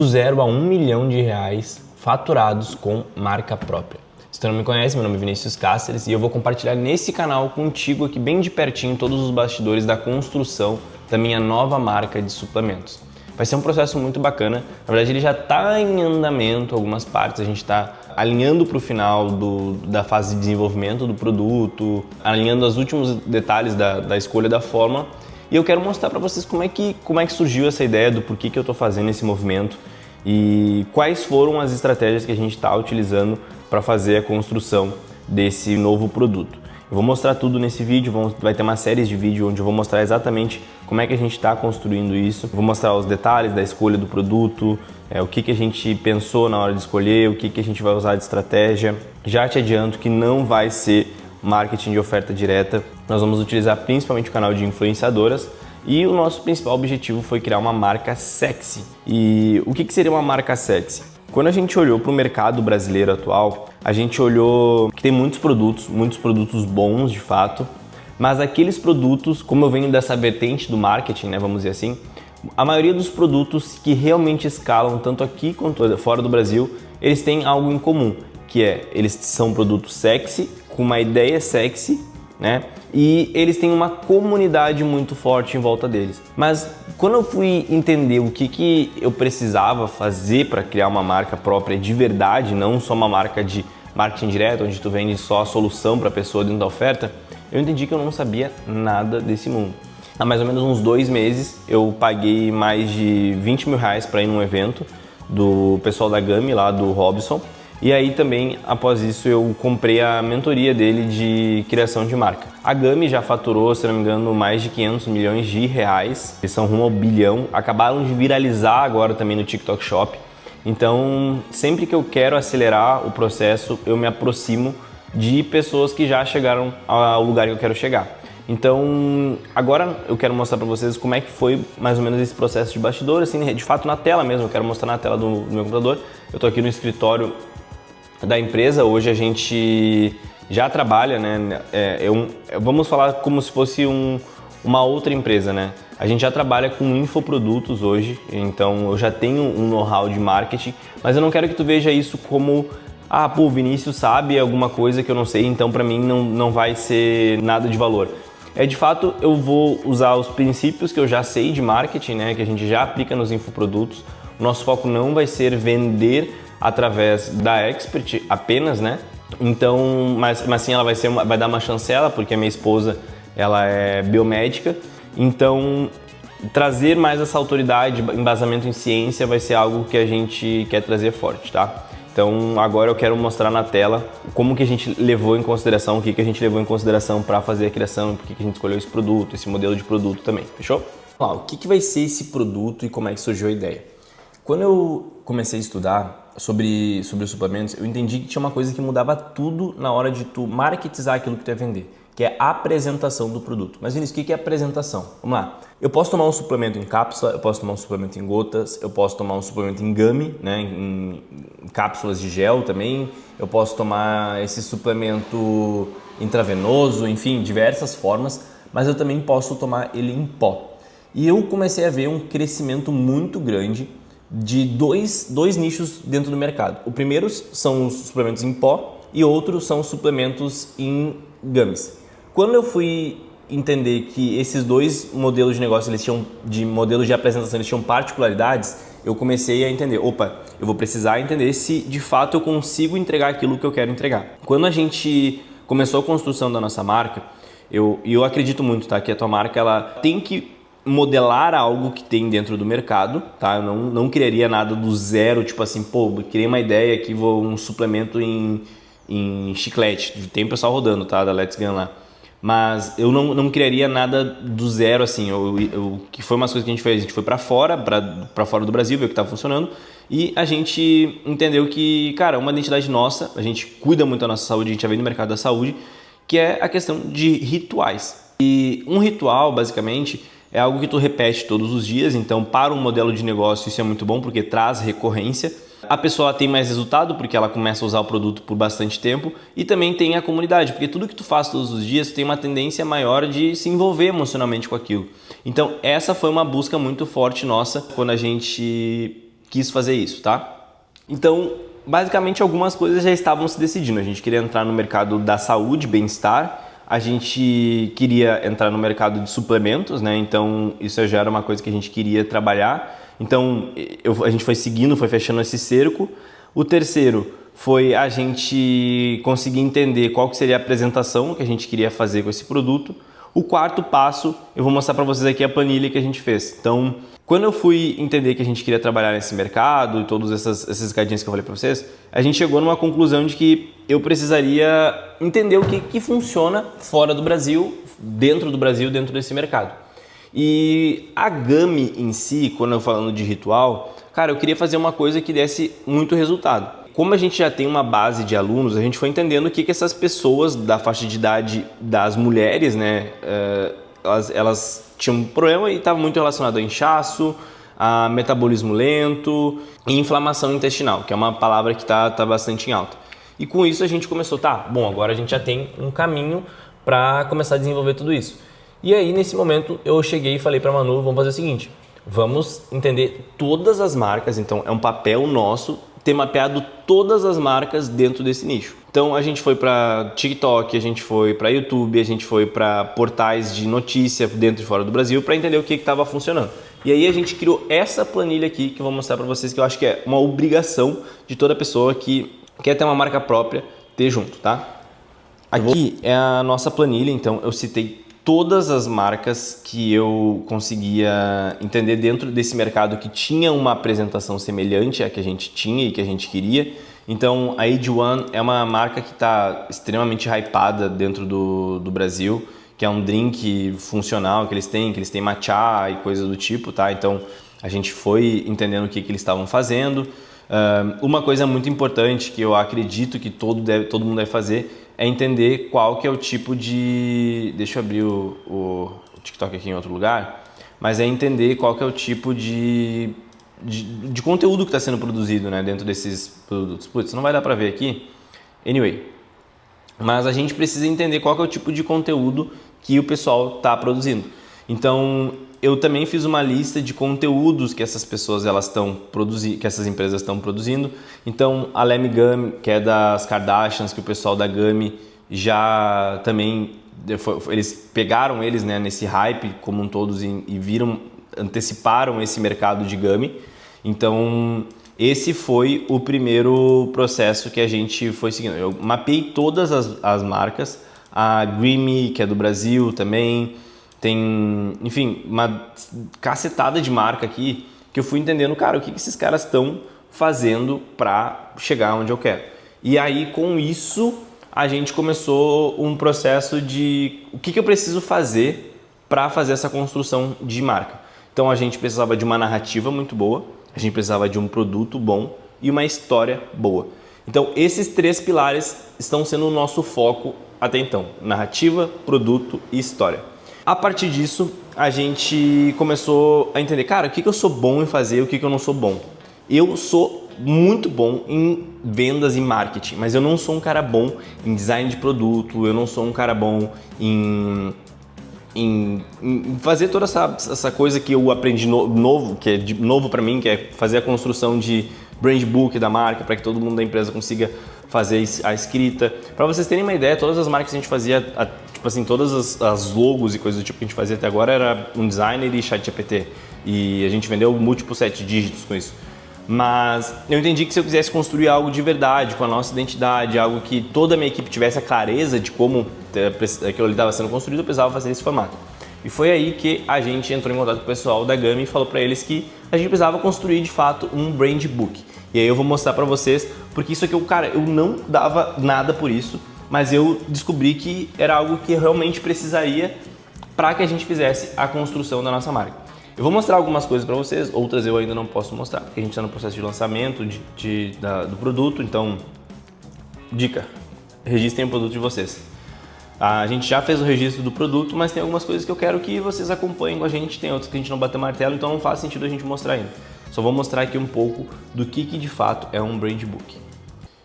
Do 0 a 1 milhão de reais faturados com marca própria. Se tu não me conhece, meu nome é Vinícius Cáceres e eu vou compartilhar nesse canal contigo aqui bem de pertinho todos os bastidores da construção da minha nova marca de suplementos. Vai ser um processo muito bacana, na verdade ele já está em andamento, algumas partes a gente está alinhando para o final da fase de desenvolvimento do produto, alinhando os últimos detalhes da escolha da fórmula. E eu quero mostrar para vocês como é que surgiu essa ideia do porquê que eu estou fazendo esse movimento e quais foram as estratégias que a gente está utilizando para fazer a construção desse novo produto. Eu vou mostrar tudo nesse vídeo, vai ter uma série de vídeos onde eu vou mostrar exatamente como é que a gente está construindo isso. Vou mostrar os detalhes da escolha do produto, o que a gente pensou na hora de escolher, o que a gente vai usar de estratégia. Já te adianto que não vai ser marketing de oferta direta, nós vamos utilizar principalmente o canal de influenciadoras e o nosso principal objetivo foi criar uma marca sexy. E o que seria uma marca sexy? Quando a gente olhou para o mercado brasileiro atual, a gente olhou que tem muitos produtos bons de fato, mas aqueles produtos, como eu venho dessa vertente do marketing, né, vamos dizer assim, a maioria dos produtos que realmente escalam tanto aqui quanto fora do Brasil, eles têm algo em comum, que é, eles são produtos sexy, com uma ideia sexy, né? E eles têm uma comunidade muito forte em volta deles. Mas quando eu fui entender o que eu precisava fazer para criar uma marca própria de verdade, não só uma marca de marketing direto, onde tu vende só a solução para a pessoa dentro da oferta, eu entendi que eu não sabia nada desse mundo. Há mais ou menos uns 2 meses eu paguei mais de 20 mil reais para ir num evento do pessoal da Gami, lá do Robson. E aí também, após isso, eu comprei a mentoria dele de criação de marca. A Gami já faturou, se não me engano, mais de 500 milhões de reais. Eles são rumo ao bilhão. Acabaram de viralizar agora também no TikTok Shop. Então, sempre que eu quero acelerar o processo, eu me aproximo de pessoas que já chegaram ao lugar que eu quero chegar. Então, agora eu quero mostrar para vocês como é que foi mais ou menos esse processo de bastidor, assim, de fato na tela mesmo. Eu quero mostrar na tela do meu computador. Eu estou aqui no escritório da empresa, hoje a gente já trabalha, né? Vamos falar como se fosse uma outra empresa, né? A gente já trabalha com infoprodutos hoje, então eu já tenho um know-how de marketing, mas eu não quero que tu veja isso como o Vinícius sabe alguma coisa que eu não sei, então para mim não vai ser nada de valor. De fato, eu vou usar os princípios que eu já sei de marketing, né? Que a gente já aplica nos infoprodutos. O nosso foco não vai ser vender através da Expert apenas, né? Então, mas sim, ela vai dar uma chancela, porque a minha esposa, ela é biomédica. Então, trazer mais essa autoridade, embasamento em ciência, vai ser algo que a gente quer trazer forte, tá? Então, agora eu quero mostrar na tela como que a gente levou em consideração, o que a gente levou em consideração para fazer a criação, por que a gente escolheu esse produto, esse modelo de produto também, fechou? O que vai ser esse produto e como é que surgiu a ideia? Quando eu comecei a estudar sobre os suplementos, eu entendi que tinha uma coisa que mudava tudo na hora de tu marketizar aquilo que tu ia vender, que é a apresentação do produto. Mas Vinícius, o que é apresentação? Vamos lá. Eu posso tomar um suplemento em cápsula, eu posso tomar um suplemento em gotas, eu posso tomar um suplemento em gummy, né, em cápsulas de gel também, eu posso tomar esse suplemento intravenoso, enfim, diversas formas, mas eu também posso tomar ele em pó. E eu comecei a ver um crescimento muito grande de dois nichos dentro do mercado. O primeiro são os suplementos em pó e outros são os suplementos em gummies. Quando eu fui entender que esses dois modelos de negócio, modelos de apresentação, eles tinham particularidades, eu comecei a entender, eu vou precisar entender se de fato eu consigo entregar aquilo que eu quero entregar. Quando a gente começou a construção da nossa marca, eu acredito muito, tá, que a tua marca ela tem que modelar algo que tem dentro do mercado, tá? Eu não criaria nada do zero, tipo assim, criei uma ideia aqui, um suplemento em chiclete, tem pessoal rodando, tá? Da Let's Gun lá. Mas eu não criaria nada do zero, assim, que foi uma coisa que a gente foi para fora do Brasil, ver o que estava funcionando, e a gente entendeu que, cara, uma identidade nossa, a gente cuida muito da nossa saúde, a gente já vem no mercado da saúde, que é a questão de rituais. E um ritual, basicamente, é algo que tu repete todos os dias, então para um modelo de negócio isso é muito bom porque traz recorrência. A pessoa tem mais resultado porque ela começa a usar o produto por bastante tempo e também tem a comunidade, porque tudo que tu faz todos os dias tem uma tendência maior de se envolver emocionalmente com aquilo. Então essa foi uma busca muito forte nossa quando a gente quis fazer isso, tá? Então, basicamente algumas coisas já estavam se decidindo. A gente queria entrar no mercado da saúde, bem-estar, a gente queria entrar no mercado de suplementos, né? Então isso já era uma coisa que a gente queria trabalhar. Então a gente foi seguindo, foi fechando esse cerco. O terceiro foi a gente conseguir entender qual que seria a apresentação que a gente queria fazer com esse produto. O quarto passo, eu vou mostrar para vocês aqui a planilha que a gente fez. Então, quando eu fui entender que a gente queria trabalhar nesse mercado e todas essas escadinhas que eu falei para vocês, a gente chegou numa conclusão de que eu precisaria entender o que funciona fora do Brasil, dentro desse mercado. E a Gummy em si, quando eu falando de ritual, cara, eu queria fazer uma coisa que desse muito resultado. Como a gente já tem uma base de alunos, a gente foi entendendo o que essas pessoas da faixa de idade das mulheres, né, elas tinham um problema e estava muito relacionado a inchaço, a metabolismo lento e inflamação intestinal, que é uma palavra que tá bastante em alta. E com isso a gente começou, bom, agora a gente já tem um caminho para começar a desenvolver tudo isso. E aí nesse momento eu cheguei e falei para a Manu, vamos fazer o seguinte, vamos entender todas as marcas, então é um papel nosso ter mapeado todas as marcas dentro desse nicho. Então a gente foi para TikTok, a gente foi para YouTube, a gente foi para portais de notícia dentro e fora do Brasil para entender o que estava funcionando. E aí a gente criou essa planilha aqui que eu vou mostrar para vocês, que eu acho que é uma obrigação de toda pessoa que quer ter uma marca própria ter junto, tá? Aqui é a nossa planilha, então eu citei todas as marcas que eu conseguia entender dentro desse mercado que tinha uma apresentação semelhante à que a gente tinha e que a gente queria. Então a Age One é uma marca que está extremamente hypada dentro do Brasil, que é um drink funcional que eles têm matcha e coisas do tipo, tá? Então a gente foi entendendo o que eles estavam fazendo. Uma coisa muito importante que eu acredito que todo mundo deve fazer é entender qual que é o tipo de... Deixa eu abrir o TikTok aqui em outro lugar. Mas é entender qual que é o tipo de conteúdo que está sendo produzido, né, dentro desses produtos. Putz, não vai dar para ver aqui. Anyway. Mas a gente precisa entender qual que é o tipo de conteúdo que o pessoal está produzindo. Então, eu também fiz uma lista de conteúdos que essas pessoas que essas empresas estão produzindo. Então, a Lemme Gummy, que é das Kardashians, que o pessoal da Gummy já também eles pegaram eles, né, nesse hype como um todos e anteciparam esse mercado de Gummy. Então, esse foi o primeiro processo que a gente foi seguindo. Eu mapeei todas as marcas, a Grimy, que é do Brasil também. Tem, enfim, uma cacetada de marca aqui que eu fui entendendo, cara, o que esses caras estão fazendo para chegar onde eu quero. E aí, com isso, a gente começou um processo de o que eu preciso fazer para fazer essa construção de marca. Então, a gente precisava de uma narrativa muito boa, a gente precisava de um produto bom e uma história boa. Então, esses três pilares estão sendo o nosso foco até então: narrativa, produto e história. A partir disso, a gente começou a entender, cara, o que eu sou bom em fazer e o que eu não sou bom. Eu sou muito bom em vendas e marketing, mas eu não sou um cara bom em design de produto, eu não sou um cara bom em fazer toda essa coisa que eu aprendi novo, que é novo para mim, que é fazer a construção de brand book da marca para que todo mundo da empresa consiga fazer a escrita. Para vocês terem uma ideia, todas as marcas que a gente fazia, tipo assim, todas as logos e coisas do tipo que a gente fazia até agora era um designer e ChatGPT. E a gente vendeu múltiplos 7 dígitos com isso. Mas eu entendi que se eu quisesse construir algo de verdade, com a nossa identidade, algo que toda a minha equipe tivesse a clareza de como aquilo ali estava sendo construído, eu precisava fazer esse formato. E foi aí que a gente entrou em contato com o pessoal da Gummy e falou para eles que a gente precisava construir de fato um brand book. E aí eu vou mostrar para vocês, porque isso aqui, eu não dava nada por isso, mas eu descobri que era algo que realmente precisaria para que a gente fizesse a construção da nossa marca. Eu vou mostrar algumas coisas para vocês, outras eu ainda não posso mostrar, porque a gente está no processo de lançamento do produto, então, dica, registrem o produto de vocês. A gente já fez o registro do produto, mas tem algumas coisas que eu quero que vocês acompanhem com a gente, tem outras que a gente não bateu martelo, então não faz sentido a gente mostrar ainda. Só vou mostrar aqui um pouco do que de fato é um brand book.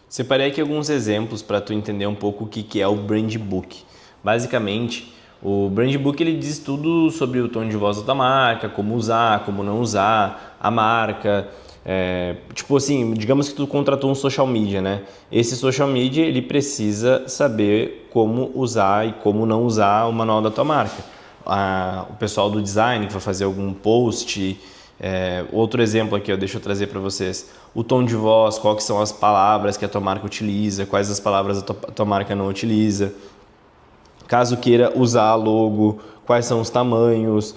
Separei aqui alguns exemplos para tu entender um pouco o que é o brand book. Basicamente, o brand book ele diz tudo sobre o tom de voz da marca, como usar, como não usar a marca, Tipo assim, digamos que tu contratou um social media, né? Esse social media, ele precisa saber como usar e como não usar o manual da tua marca. O pessoal do design que vai fazer algum post, outro exemplo aqui, deixa eu trazer para vocês. O tom de voz, quais são as palavras que a tua marca utiliza, quais as palavras a tua marca não utiliza. Caso queira usar logo, quais são os tamanhos,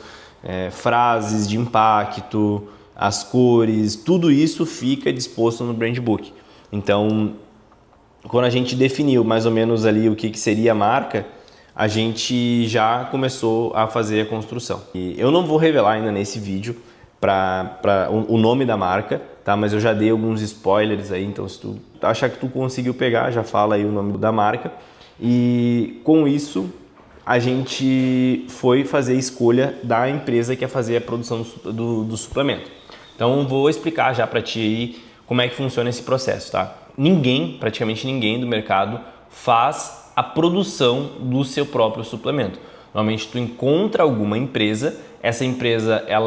frases de impacto, as cores, tudo isso fica disposto no Brand Book. Então, quando a gente definiu mais ou menos ali o que seria a marca, a gente já começou a fazer a construção. E eu não vou revelar ainda nesse vídeo o nome da marca, tá? Mas eu já dei alguns spoilers aí, então se tu achar que tu conseguiu pegar, já fala aí o nome da marca. E com isso, a gente foi fazer a escolha da empresa que ia fazer a produção do suplemento. Então, vou explicar já para ti aí como é que funciona esse processo, tá? Praticamente ninguém do mercado faz a produção do seu próprio suplemento. Normalmente, tu encontra alguma empresa, essa empresa é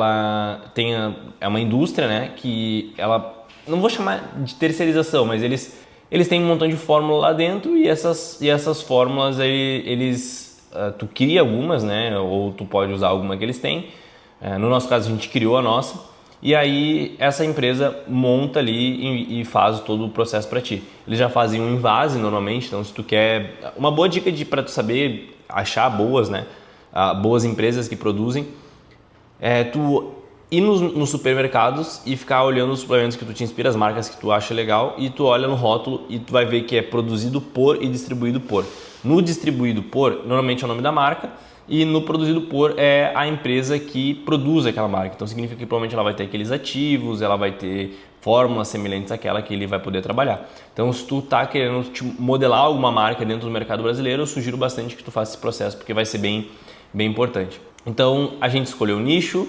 uma indústria, né? Que ela, não vou chamar de terceirização, mas eles têm um montão de fórmula lá dentro e essas fórmulas tu cria algumas, né? Ou tu pode usar alguma que eles têm. No nosso caso, a gente criou a nossa. E aí essa empresa monta ali e faz todo o processo para ti. Eles já fazem um invase normalmente, então se tu quer... Uma boa dica para tu saber achar boas, né? Boas empresas que produzem, tu ir nos supermercados e ficar olhando os suplementos que tu te inspira, as marcas que tu acha legal, e tu olha no rótulo e tu vai ver que é produzido por e distribuído por. No distribuído por, normalmente é o nome da marca, e no produzido por é a empresa que produz aquela marca. Então significa que provavelmente ela vai ter aqueles ativos, ela vai ter fórmulas semelhantes àquela que ele vai poder trabalhar. Então se tu tá querendo modelar alguma marca dentro do mercado brasileiro, eu sugiro bastante que tu faça esse processo, porque vai ser bem importante. Então a gente escolheu o nicho,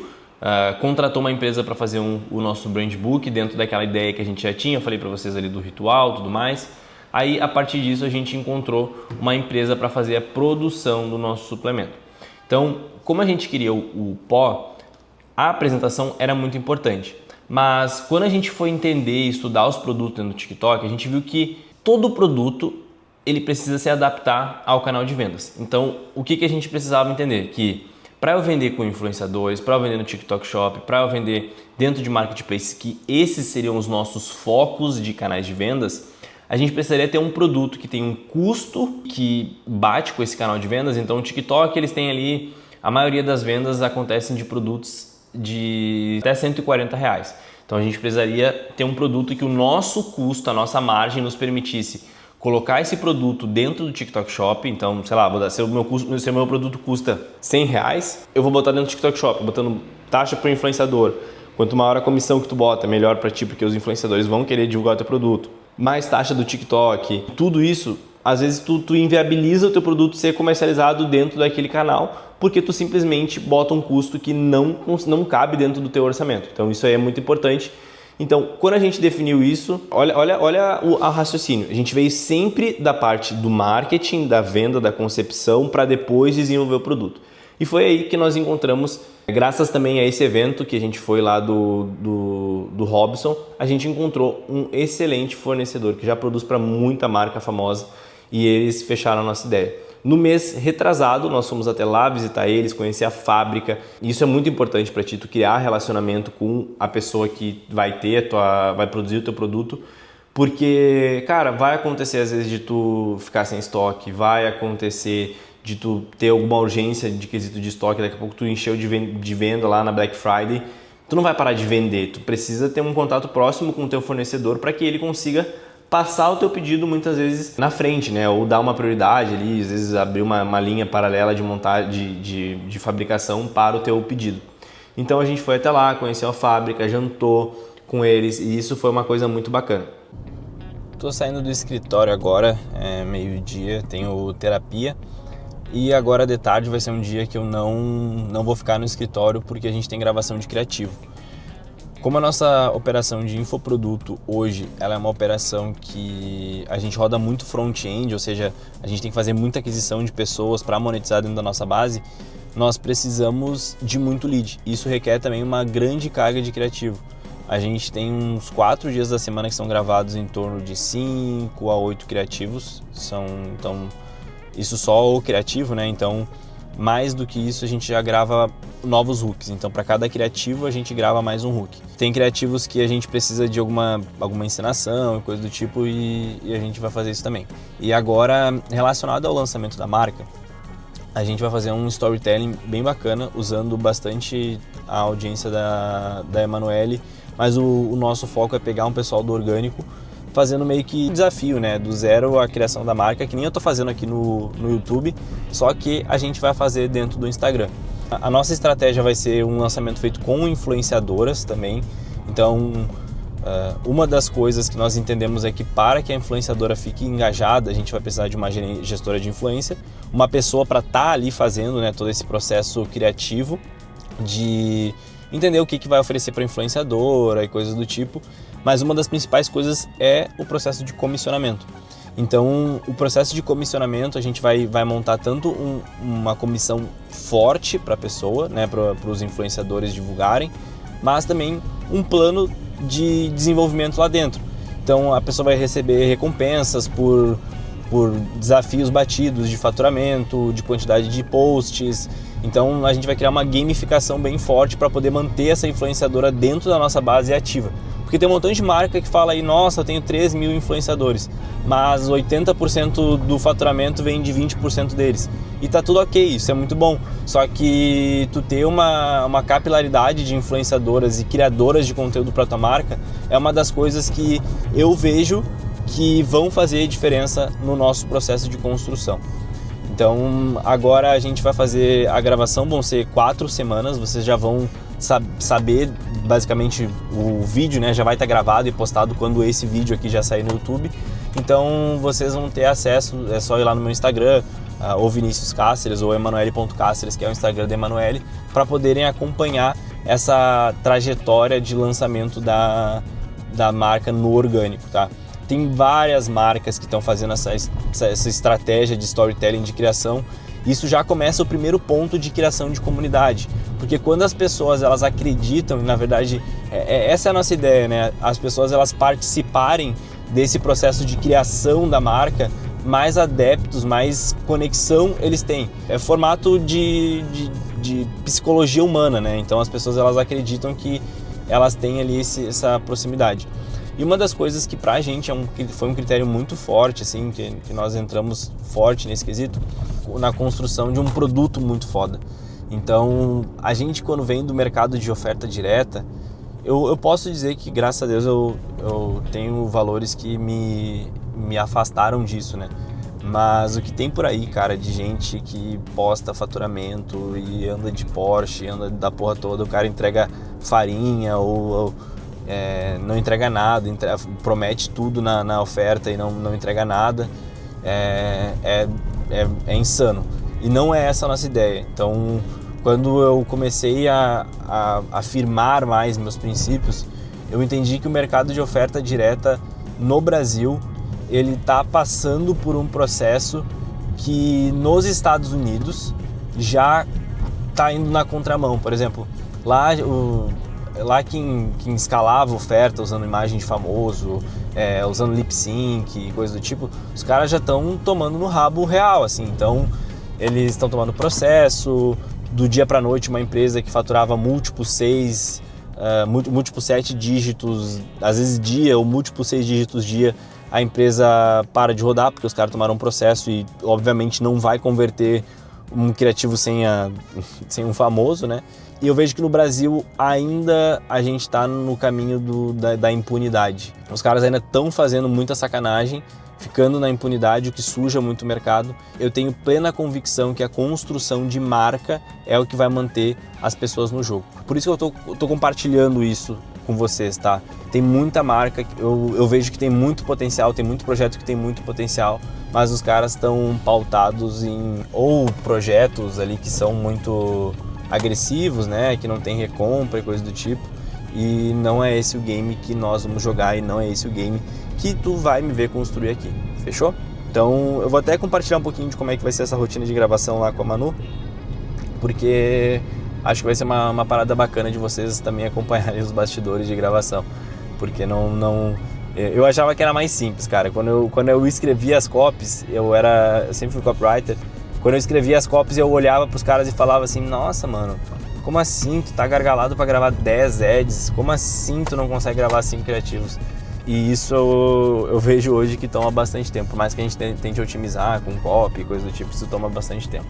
contratou uma empresa para fazer o nosso brand book dentro daquela ideia que a gente já tinha, eu falei para vocês ali do ritual e tudo mais. Aí a partir disso a gente encontrou uma empresa para fazer a produção do nosso suplemento. Então, como a gente queria o pó, a apresentação era muito importante. Mas quando a gente foi entender e estudar os produtos dentro do TikTok, a gente viu que todo produto ele precisa se adaptar ao canal de vendas. Então, o que a gente precisava entender? Que para eu vender com influenciadores, para eu vender no TikTok Shop, para eu vender dentro de marketplace, que esses seriam os nossos focos de canais de vendas, a gente precisaria ter um produto que tem um custo que bate com esse canal de vendas. Então, o TikTok, eles têm ali, a maioria das vendas acontecem de produtos de até R$140. Então, a gente precisaria ter um produto que o nosso custo, a nossa margem nos permitisse colocar esse produto dentro do TikTok Shop. Então, sei lá, se o meu produto custa R$100, eu vou botar dentro do TikTok Shop, botando taxa para o influenciador. Quanto maior a comissão que tu bota, melhor para ti, porque os influenciadores vão querer divulgar o teu produto. Mais taxa do TikTok, tudo isso, às vezes tu inviabiliza o teu produto ser comercializado dentro daquele canal, porque tu simplesmente bota um custo que não cabe dentro do teu orçamento. Então isso aí é muito importante. Então, quando a gente definiu isso, olha o raciocínio. A gente veio sempre da parte do marketing, da venda, da concepção, para depois desenvolver o produto. E foi aí que nós encontramos, graças também a esse evento que a gente foi lá do Robson, a gente encontrou um excelente fornecedor que já produz para muita marca famosa e eles fecharam a nossa ideia. No mês retrasado, nós fomos até lá visitar eles, conhecer a fábrica. Isso é muito importante para ti, tu criar relacionamento com a pessoa que vai produzir o teu produto. Porque, cara, vai acontecer às vezes de tu ficar sem estoque, vai acontecer de tu ter alguma urgência de quesito de estoque, daqui a pouco tu encheu de venda lá na Black Friday, tu não vai parar de vender, tu precisa ter um contato próximo com o teu fornecedor para que ele consiga passar o teu pedido muitas vezes na frente, né? Ou dar uma prioridade ali, às vezes abrir uma linha paralela de montagem de fabricação para o teu pedido. Então a gente foi até lá, conheceu a fábrica, jantou com eles e isso foi uma coisa muito bacana. Tô saindo do escritório agora, meio-dia, tenho terapia. E agora de tarde vai ser um dia que eu não vou ficar no escritório porque a gente tem gravação de criativo. Como a nossa operação de infoproduto hoje, ela é uma operação que a gente roda muito front-end, ou seja, a gente tem que fazer muita aquisição de pessoas para monetizar dentro da nossa base, nós precisamos de muito lead. Isso requer também uma grande carga de criativo. A gente tem uns 4 dias da semana que são gravados em torno de 5 a 8 criativos. Então, isso só o criativo, né? Então, mais do que isso, a gente já grava novos hooks. Então, para cada criativo, a gente grava mais um hook. Tem criativos que a gente precisa de alguma encenação e coisa do tipo, e a gente vai fazer isso também. E agora, relacionado ao lançamento da marca, a gente vai fazer um storytelling bem bacana, usando bastante a audiência da Emanuele, mas o nosso foco é pegar um pessoal do orgânico, fazendo meio que desafio, né, do zero a criação da marca, que nem eu tô fazendo aqui no YouTube, só que a gente vai fazer dentro do Instagram. A nossa estratégia vai ser um lançamento feito com influenciadoras também. Então, uma das coisas que nós entendemos é que para que a influenciadora fique engajada, a gente vai precisar de uma gestora de influência, uma pessoa para estar ali fazendo, né, todo esse processo criativo de entender o que vai oferecer para a influenciadora e coisas do tipo. Mas uma das principais coisas é o processo de comissionamento. Então, o processo de comissionamento, a gente vai montar tanto uma comissão forte para a pessoa, né, para os influenciadores divulgarem, mas também um plano de desenvolvimento lá dentro. Então, a pessoa vai receber recompensas por desafios batidos de faturamento, de quantidade de posts. Então, a gente vai criar uma gamificação bem forte para poder manter essa influenciadora dentro da nossa base ativa. Porque tem um montão de marca que fala aí, nossa, eu tenho 3 mil influenciadores, mas 80% do faturamento vem de 20% deles. E tá tudo ok, isso é muito bom. Só que tu ter uma capilaridade de influenciadoras e criadoras de conteúdo para tua marca é uma das coisas que eu vejo que vão fazer diferença no nosso processo de construção. Então, agora a gente vai fazer a gravação, vão ser 4 semanas, vocês já vão saber, basicamente, o vídeo, né, já vai estar gravado e postado quando esse vídeo aqui já sair no YouTube. Então, vocês vão ter acesso, é só ir lá no meu Instagram, ou Vinícius Cáceres, ou emanuele.cáceres, que é o Instagram da Emanuele, para poderem acompanhar essa trajetória de lançamento da marca no orgânico, tá? Tem várias marcas que estão fazendo essa estratégia de storytelling, de criação. Isso já começa o primeiro ponto de criação de comunidade, porque quando as pessoas elas acreditam, e na verdade essa é a nossa ideia, né? As pessoas elas participarem desse processo de criação da marca, mais adeptos, mais conexão eles têm. É formato de psicologia humana, né? Então as pessoas elas acreditam que elas têm ali essa proximidade. E uma das coisas que pra gente foi um critério muito forte, assim, que nós entramos forte nesse quesito, na construção de um produto muito foda. Então, a gente quando vem do mercado de oferta direta, eu posso dizer que, graças a Deus, eu tenho valores que me afastaram disso, né? Mas o que tem por aí, cara, de gente que posta faturamento e anda de Porsche, anda da porra toda, o cara entrega farinha ou não entrega nada, promete tudo na oferta e não entrega nada, é insano. E não é essa a nossa ideia. Então, quando eu comecei a afirmar mais meus princípios, eu entendi que o mercado de oferta direta no Brasil, ele está passando por um processo que nos Estados Unidos já está indo na contramão. Por exemplo, lá quem escalava oferta usando imagem de famoso, usando lip sync e coisa do tipo, os caras já estão tomando no rabo real, assim. Então, eles estão tomando processo. Do dia para noite, uma empresa que faturava múltiplos 7 dígitos, às vezes dia, ou múltiplos 6 dígitos dia, a empresa para de rodar, porque os caras tomaram um processo e, obviamente, não vai converter um criativo sem um famoso, né? E eu vejo que no Brasil ainda a gente está no caminho da impunidade. Os caras ainda estão fazendo muita sacanagem, ficando na impunidade, o que suja muito o mercado. Eu tenho plena convicção que a construção de marca é o que vai manter as pessoas no jogo. Por isso que eu tô compartilhando isso com vocês, tá? Tem muita marca, eu vejo que tem muito potencial, tem muito projeto que tem muito potencial, mas os caras estão pautados em ou projetos ali que são muito agressivos, né? Que não tem recompra e coisa do tipo. E não é esse o game que nós vamos jogar e não é esse o game que tu vai me ver construir aqui, fechou? Então eu vou até compartilhar um pouquinho de como é que vai ser essa rotina de gravação lá com a Manu, porque acho que vai ser uma parada bacana de vocês também acompanharem os bastidores de gravação, porque eu achava que era mais simples, cara. Quando eu escrevia as copies, eu sempre fui copywriter. Quando eu escrevia as copies, eu olhava pros caras e falava assim: nossa, mano, como assim tu tá gargalado pra gravar 10 ads? Como assim tu não consegue gravar 5 criativos? E isso eu vejo hoje que toma bastante tempo. Por mais que a gente tente otimizar com copy e coisa do tipo, isso toma bastante tempo.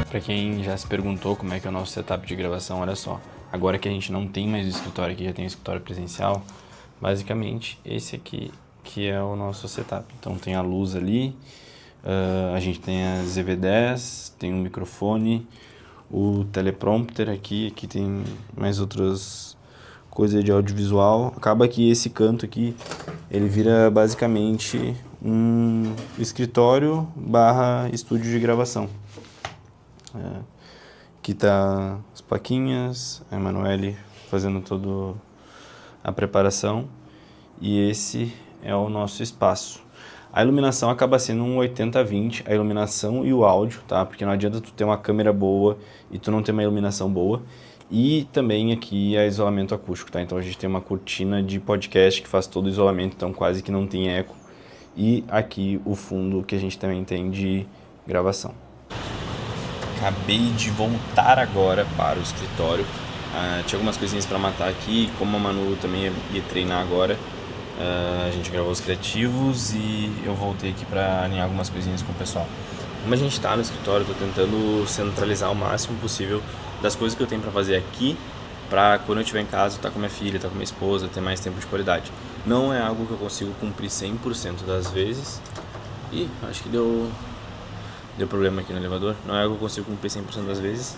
Para quem já se perguntou como é que é o nosso setup de gravação, olha só. Agora que a gente não tem mais o escritório aqui, já tem o escritório presencial, basicamente esse aqui que é o nosso setup. Então tem a luz ali, a gente tem a ZV10, tem um microfone, o teleprompter aqui tem mais outras coisas de audiovisual. Acaba que esse canto aqui, ele vira basicamente um escritório barra estúdio de gravação. Aqui tá as plaquinhas, a Emanuele fazendo toda a preparação, e esse é o nosso espaço. A iluminação acaba sendo um 80-20, a iluminação e o áudio, tá? Porque não adianta tu ter uma câmera boa e tu não ter uma iluminação boa. E também aqui é isolamento acústico, tá? Então a gente tem uma cortina de podcast que faz todo o isolamento, então quase que não tem eco. E aqui o fundo que a gente também tem de gravação. Acabei de voltar agora para o escritório. Tinha algumas coisinhas para matar aqui, como a Manu também ia treinar agora. A gente gravou os criativos e eu voltei aqui para alinhar algumas coisinhas com o pessoal. Como a gente está no escritório, eu estou tentando centralizar o máximo possível das coisas que eu tenho para fazer aqui, para quando eu estiver em casa, estar com minha filha, estar com minha esposa, ter mais tempo de qualidade. Não é algo que eu consigo cumprir 100% das vezes. E acho que deu problema aqui no elevador. Não é algo que eu consigo cumprir 100% das vezes,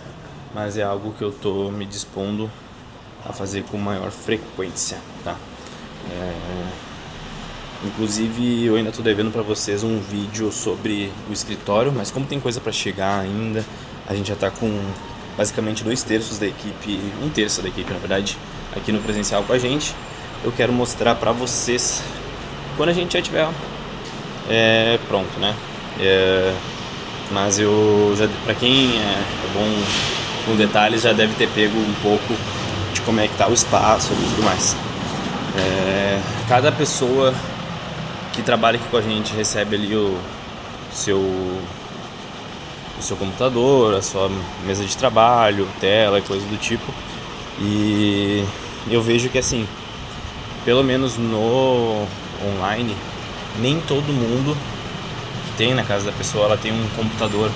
mas é algo que eu tô me dispondo a fazer com maior frequência, tá? Inclusive eu ainda tô devendo para vocês um vídeo sobre o escritório, mas como tem coisa para chegar ainda, a gente já tá com basicamente 2/3 da equipe, 1/3 da equipe na verdade, aqui no presencial com a gente. Eu quero mostrar para vocês quando a gente já tiver pronto, né? Mas para quem é bom com detalhes, já deve ter pego um pouco de como é que tá o espaço e tudo mais. Cada pessoa que trabalha aqui com a gente recebe ali o seu computador, a sua mesa de trabalho, tela e coisa do tipo. E eu vejo que assim, pelo menos no online, nem todo mundo tem na casa da pessoa, ela tem um computador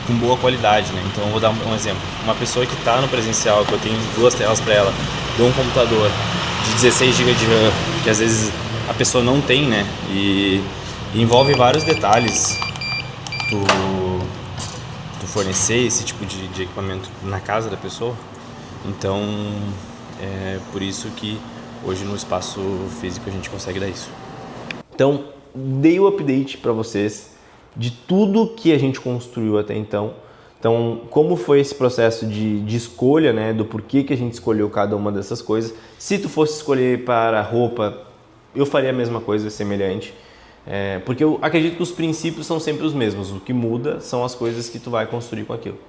com boa qualidade, né? Então eu vou dar um exemplo. Uma pessoa que está no presencial, que eu tenho 2 telas para ela, dou um computador de 16 GB de RAM, que às vezes a pessoa não tem, né? E envolve vários detalhes tu fornecer esse tipo de equipamento na casa da pessoa. Então é por isso que hoje no espaço físico a gente consegue dar isso. Então dei o update para vocês de tudo que a gente construiu até então. Então, como foi esse processo de escolha, né, do porquê que a gente escolheu cada uma dessas coisas. Se tu fosse escolher para roupa, eu faria a mesma coisa, semelhante. Porque eu acredito que os princípios são sempre os mesmos. O que muda são as coisas que tu vai construir com aquilo.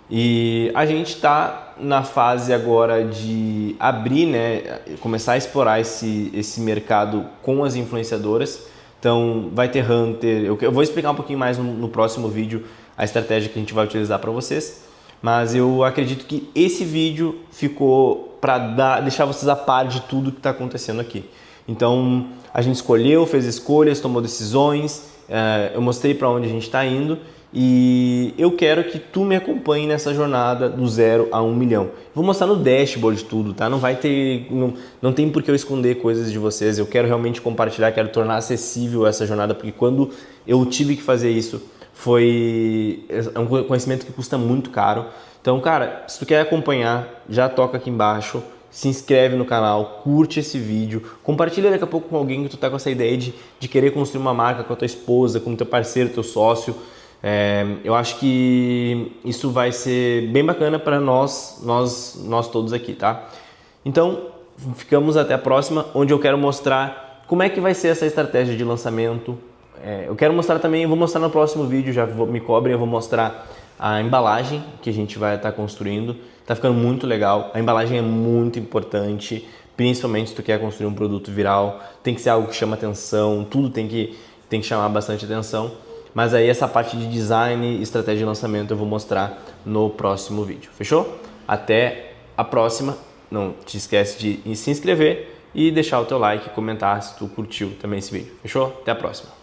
E a gente está na fase agora de abrir, né, começar a explorar esse mercado com as influenciadoras. Então vai ter Hunter, eu vou explicar um pouquinho mais no próximo vídeo a estratégia que a gente vai utilizar para vocês, mas eu acredito que esse vídeo ficou para deixar vocês a par de tudo que está acontecendo aqui. Então a gente escolheu, fez escolhas, tomou decisões, eu mostrei para onde a gente está indo e eu quero que tu me acompanhe nessa jornada do 0 a 1 milhão. Vou mostrar no dashboard tudo, tá? Não tem por que eu esconder coisas de vocês. Eu quero realmente compartilhar, quero tornar acessível essa jornada, porque quando eu tive que fazer isso, é um conhecimento que custa muito caro. Então, cara, se tu quer acompanhar, já toca aqui embaixo, se inscreve no canal, curte esse vídeo, compartilha daqui a pouco com alguém que tu tá com essa ideia de querer construir uma marca com a tua esposa, com o teu parceiro, teu sócio. Eu acho que isso vai ser bem bacana para nós todos aqui, tá? Então, ficamos até a próxima, onde eu quero mostrar como é que vai ser essa estratégia de lançamento. Eu quero mostrar também, eu vou mostrar no próximo vídeo, me cobrem, eu vou mostrar a embalagem que a gente vai estar construindo. Tá ficando muito legal, a embalagem é muito importante, principalmente se tu quer construir um produto viral, tem que ser algo que chama atenção, tudo tem que chamar bastante atenção. Mas aí essa parte de design e estratégia de lançamento eu vou mostrar no próximo vídeo, fechou? Até a próxima, não te esquece de se inscrever e deixar o teu like e comentar se tu curtiu também esse vídeo, fechou? Até a próxima!